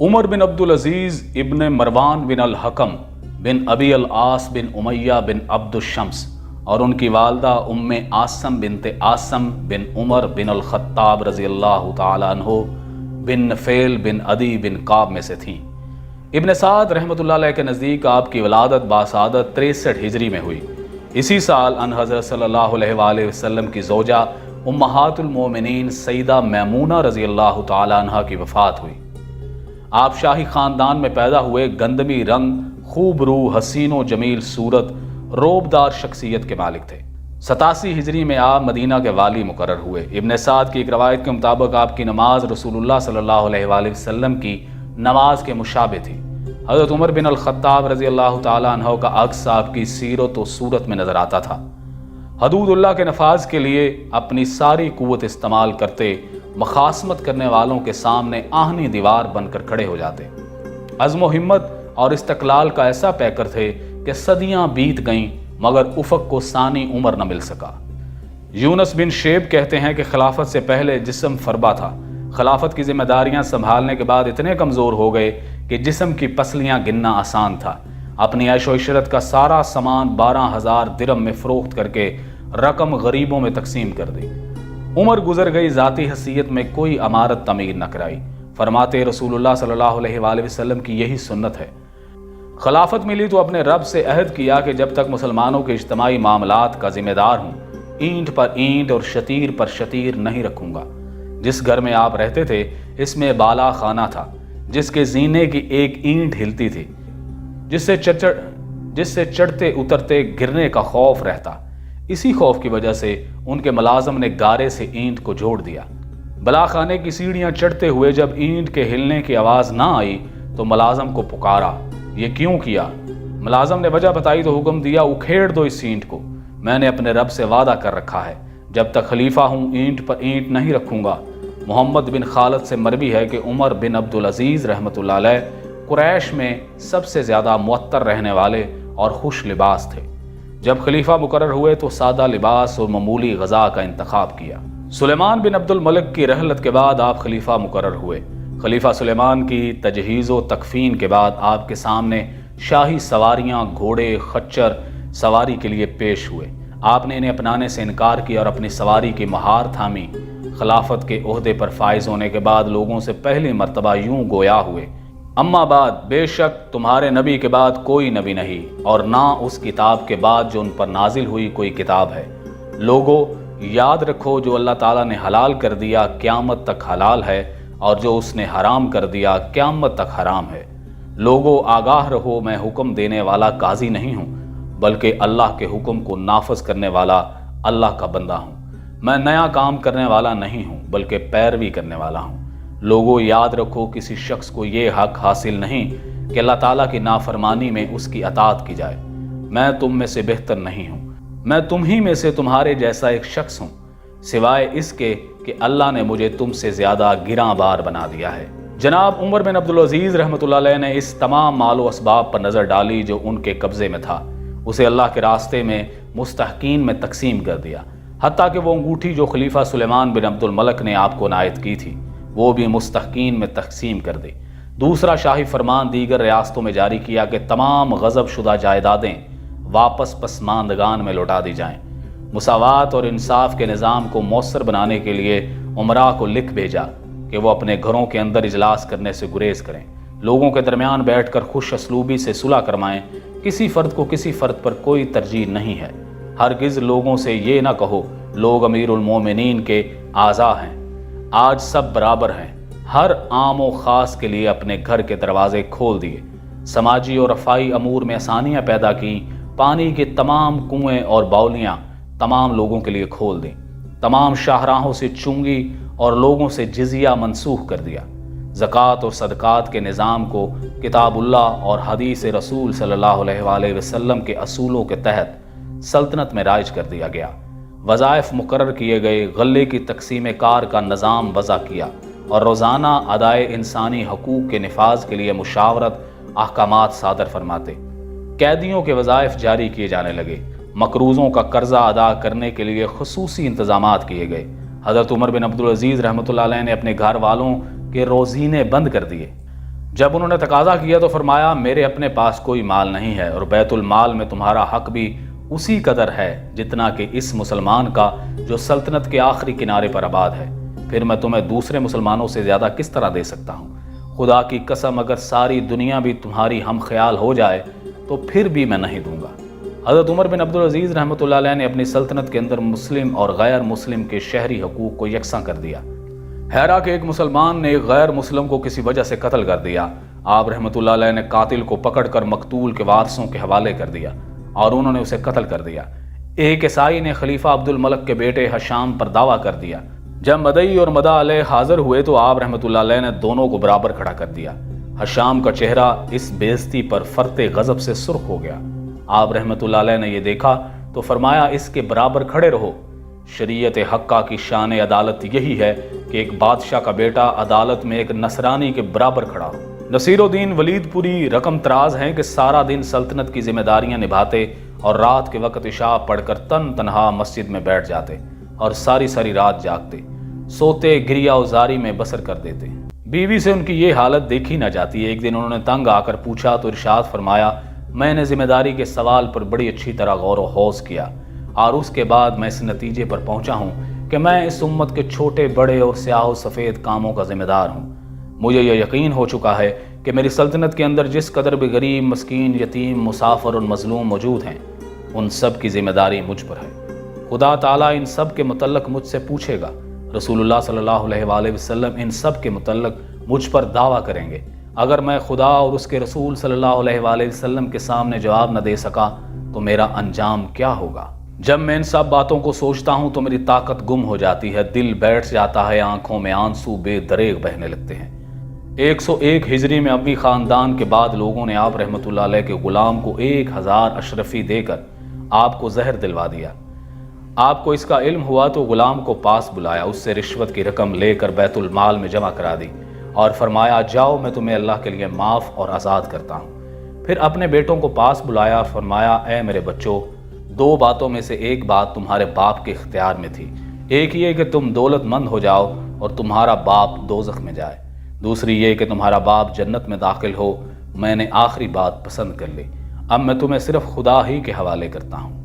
عمر بن عبد العزیز ابن مروان بن الحکم بن ابی العاص بن امیہ بن عبد الشمس اور ان کی والدہ ام عاصم بنت عاصم بن عمر بن الخطاب رضی اللہ تعالی عنہ بن نفیل بن عدی بن کعب میں سے تھیں۔ ابن سعد رحمۃ اللہ علیہ کے نزدیک آپ کی ولادت باسعادت 63 ہجری میں ہوئی۔ اسی سال ان حضرت صلی اللہ علیہ وآلہ وسلم کی زوجہ امہات المومنین سیدہ میمونہ رضی اللہ تعالی عنہ کی وفات ہوئی۔ آپ شاہی خاندان میں پیدا ہوئے، گندمی رنگ، خوب روح، حسین و جمیل صورت، روبدار شخصیت کے مالک تھے۔ 87 ہجری میں آپ مدینہ کے والی مقرر ہوئے۔ ابن سعد کی ایک روایت کے مطابق آپ کی نماز رسول اللہ صلی اللہ علیہ وآلہ وسلم کی نماز کے مشابہ تھی۔ حضرت عمر بن الخطاب رضی اللہ تعالی عنہ کا عکس آپ کی سیرت و صورت میں نظر آتا تھا۔ حدود اللہ کے نفاذ کے لیے اپنی ساری قوت استعمال کرتے، مخاصمت کرنے والوں کے سامنے آہنی دیوار بن کر کھڑے ہو جاتے۔ عزم و ہمت اور استقلال کا ایسا پیکر تھے کہ صدیاں بیت گئیں مگر افق کو ثانی عمر نہ مل سکا۔ یونس بن شیب کہتے ہیں کہ خلافت سے پہلے جسم فربا تھا، خلافت کی ذمہ داریاں سنبھالنے کے بعد اتنے کمزور ہو گئے کہ جسم کی پسلیاں گننا آسان تھا۔ اپنی عیش و عشرت کا سارا سامان 12,000 درہم میں فروخت کر کے رقم غریبوں میں تقسیم کر دی۔ عمر گزر گئی، ذاتی حیثیت میں کوئی عمارت تعمیر نہ کرائی۔ فرماتے رسول اللہ صلی اللہ علیہ وآلہ وسلم کی یہی سنت ہے۔ خلافت ملی تو اپنے رب سے عہد کیا کہ جب تک مسلمانوں کے اجتماعی معاملات کا ذمہ دار ہوں، اینٹ پر اینٹ اور شتیر پر شتیر نہیں رکھوں گا۔ جس گھر میں آپ رہتے تھے اس میں بالا خانہ تھا جس کے زینے کی ایک اینٹ ہلتی تھی، جس سے چڑھتے اترتے گرنے کا خوف رہتا۔ اسی خوف کی وجہ سے ان کے ملازم نے گارے سے اینٹ کو جوڑ دیا۔ بلا خانے کی سیڑھیاں چڑھتے ہوئے جب اینٹ کے ہلنے کی آواز نہ آئی تو ملازم کو پکارا، یہ کیوں کیا؟ ملازم نے وجہ بتائی تو حکم دیا، اکھیڑ دو اس اینٹ کو، میں نے اپنے رب سے وعدہ کر رکھا ہے جب تک خلیفہ ہوں اینٹ پر اینٹ نہیں رکھوں گا۔ محمد بن خالد سے مروی ہے کہ عمر بن عبد العزیز رحمۃ اللہ علیہ قریش میں سب سے زیادہ معطر رہنے والے اور خوش لباس تھے۔ جب خلیفہ مقرر ہوئے تو سادہ لباس اور معمولی غذا کا انتخاب کیا۔ سلیمان بن عبد الملک کی رحلت کے بعد آپ خلیفہ مقرر ہوئے۔ خلیفہ سلیمان کی تجہیز و تکفین کے بعد آپ کے سامنے شاہی سواریاں، گھوڑے، خچر سواری کے لیے پیش ہوئے۔ آپ نے انہیں اپنانے سے انکار کیا اور اپنی سواری کی مہار تھامی۔ خلافت کے عہدے پر فائز ہونے کے بعد لوگوں سے پہلی مرتبہ یوں گویا ہوئے، اما بعد، بے شک تمہارے نبی کے بعد کوئی نبی نہیں اور نہ اس کتاب کے بعد جو ان پر نازل ہوئی کوئی کتاب ہے۔ لوگو یاد رکھو جو اللہ تعالیٰ نے حلال کر دیا قیامت تک حلال ہے اور جو اس نے حرام کر دیا قیامت تک حرام ہے۔ لوگو آگاہ رہو، میں حکم دینے والا قاضی نہیں ہوں بلکہ اللہ کے حکم کو نافذ کرنے والا اللہ کا بندہ ہوں۔ میں نیا کام کرنے والا نہیں ہوں بلکہ پیروی کرنے والا ہوں۔ لوگوں یاد رکھو کسی شخص کو یہ حق حاصل نہیں کہ اللہ تعالیٰ کی نافرمانی میں اس کی اطاعت کی جائے۔ میں تم میں سے بہتر نہیں ہوں، میں تم ہی میں سے تمہارے جیسا ایک شخص ہوں، سوائے اس کے کہ اللہ نے مجھے تم سے زیادہ گراں بار بنا دیا ہے۔ جناب عمر بن عبد العزیز رحمۃ اللہ علیہ نے اس تمام مال و اسباب پر نظر ڈالی جو ان کے قبضے میں تھا، اسے اللہ کے راستے میں مستحقین میں تقسیم کر دیا، حتیٰ کہ وہ انگوٹھی جو خلیفہ سلیمان بن عبد الملک نے آپ کو عنایت کی تھی وہ بھی مستحقین میں تقسیم کر دی۔ دوسرا شاہی فرمان دیگر ریاستوں میں جاری کیا کہ تمام غصب شدہ جائیدادیں واپس پسماندگان میں لوٹا دی جائیں۔ مساوات اور انصاف کے نظام کو مؤثر بنانے کے لیے امراء کو لکھ بھیجا کہ وہ اپنے گھروں کے اندر اجلاس کرنے سے گریز کریں، لوگوں کے درمیان بیٹھ کر خوش اسلوبی سے صلح کرمائیں، کسی فرد کو کسی فرد پر کوئی ترجیح نہیں ہے۔ ہرگز لوگوں سے یہ نہ کہو لوگ امیر المومنین کے اعضاء ہیں، آج سب برابر ہیں۔ ہر عام و خاص کے لیے اپنے گھر کے دروازے کھول دیے، سماجی اور رفاہی امور میں آسانیاں پیدا کی، پانی کے تمام کنویں اور باولیاں تمام لوگوں کے لیے کھول دیں، تمام شاہراہوں سے چنگی اور لوگوں سے جزیہ منسوخ کر دیا۔ زکوٰۃ اور صدقات کے نظام کو کتاب اللہ اور حدیث رسول صلی اللہ علیہ وآلہ وسلم کے اصولوں کے تحت سلطنت میں رائج کر دیا گیا۔ وظائف مقرر کیے گئے، غلے کی تقسیم کار کا نظام وضع کیا اور روزانہ ادائے انسانی حقوق کے نفاذ کے لیے مشاورت احکامات صادر فرماتے۔ قیدیوں کے وظائف جاری کیے جانے لگے، مقروضوں کا قرضہ ادا کرنے کے لیے خصوصی انتظامات کیے گئے۔ حضرت عمر بن عبد العزیز رحمۃ اللہ علیہ نے اپنے گھر والوں کے روزینے بند کر دیے۔ جب انہوں نے تقاضا کیا تو فرمایا میرے اپنے پاس کوئی مال نہیں ہے اور بیت المال میں تمہارا حق بھی اسی قدر ہے جتنا کہ اس مسلمان کا جو سلطنت کے آخری کنارے پر آباد ہے، پھر میں تمہیں دوسرے مسلمانوں سے زیادہ کس طرح دے سکتا ہوں؟ خدا کی قسم اگر ساری دنیا بھی تمہاری ہم خیال ہو جائے تو پھر بھی میں نہیں دوں گا۔ حضرت عمر بن عبدالعزیز رحمۃ اللہ علیہ نے اپنی سلطنت کے اندر مسلم اور غیر مسلم کے شہری حقوق کو یکساں کر دیا۔ ہیرا کے ایک مسلمان نے ایک غیر مسلم کو کسی وجہ سے قتل کر دیا۔ آپ رحمۃ اللہ علیہ نے قاتل کو پکڑ کر مقتول کے وارثوں کے حوالے کر دیا اور انہوں نے اسے قتل کر دیا۔ ایک عیسائی نے خلیفہ عبد الملک کے بیٹے حشام پر دعویٰ کر دیا۔ جب مدعی اور مدعا علیہ حاضر ہوئے تو آپ رحمۃ اللہ علیہ نے دونوں کو برابر کھڑا کر دیا۔ حشام کا چہرہ اس بے عزتی پر فرط غضب سے سرخ ہو گیا۔ آپ رحمۃ اللہ علیہ نے یہ دیکھا تو فرمایا اس کے برابر کھڑے رہو۔ شریعت حقہ کی شان عدالت یہی ہے کہ ایک بادشاہ کا بیٹا عدالت میں ایک نصرانی کے برابر کھڑا ہو۔ نصیر الدین ولید پوری رقم تراز ہیں کہ سارا دن سلطنت کی ذمہ داریاں نبھاتے اور رات کے وقت عشاء پڑھ کر تنہا مسجد میں بیٹھ جاتے اور ساری رات جاگتے، سوتے گریا وزاری میں بسر کر دیتے۔ بیوی سے ان کی یہ حالت دیکھی نہ جاتی۔ ایک دن انہوں نے تنگ آ کر پوچھا تو ارشاد فرمایا میں نے ذمہ داری کے سوال پر بڑی اچھی طرح غور و خوض کیا اور اس کے بعد میں اس نتیجے پر پہنچا ہوں کہ میں اس امت کے چھوٹے بڑے اور سیاہ و سفید کاموں کا ذمہ دار ہوں۔ مجھے یہ یقین ہو چکا ہے کہ میری سلطنت کے اندر جس قدر بھی غریب، مسکین، یتیم، مسافر اور مظلوم موجود ہیں ان سب کی ذمہ داری مجھ پر ہے۔ خدا تعالیٰ ان سب کے متعلق مجھ سے پوچھے گا۔ رسول اللہ صلی اللہ علیہ وآلہ وسلم ان سب کے متعلق مجھ پر دعویٰ کریں گے۔ اگر میں خدا اور اس کے رسول صلی اللہ علیہ وآلہ وسلم کے سامنے جواب نہ دے سکا تو میرا انجام کیا ہوگا؟ جب میں ان سب باتوں کو سوچتا ہوں تو میری طاقت گم ہو جاتی ہے، دل بیٹھ جاتا ہے، آنکھوں میں آنسو بے دریغ بہنے لگتے ہیں۔ 101 ہجری میں امی خاندان کے بعد لوگوں نے آپ رحمۃ اللہ علیہ کے غلام کو 1000 اشرفی دے کر آپ کو زہر دلوا دیا۔ آپ کو اس کا علم ہوا تو غلام کو پاس بلایا، اس سے رشوت کی رقم لے کر بیت المال میں جمع کرا دی اور فرمایا جاؤ میں تمہیں اللہ کے لیے معاف اور آزاد کرتا ہوں۔ پھر اپنے بیٹوں کو پاس بلایا اور فرمایا اے میرے بچوں، 2 باتوں میں سے ایک بات تمہارے باپ کے اختیار میں تھی، ایک یہ کہ تم دولت مند ہو جاؤ اور تمہارا باپ دوزخ میں جائے، دوسری یہ کہ تمہارا باپ جنت میں داخل ہو۔ میں نے آخری بات پسند کر لی، اب میں تمہیں صرف خدا ہی کے حوالے کرتا ہوں۔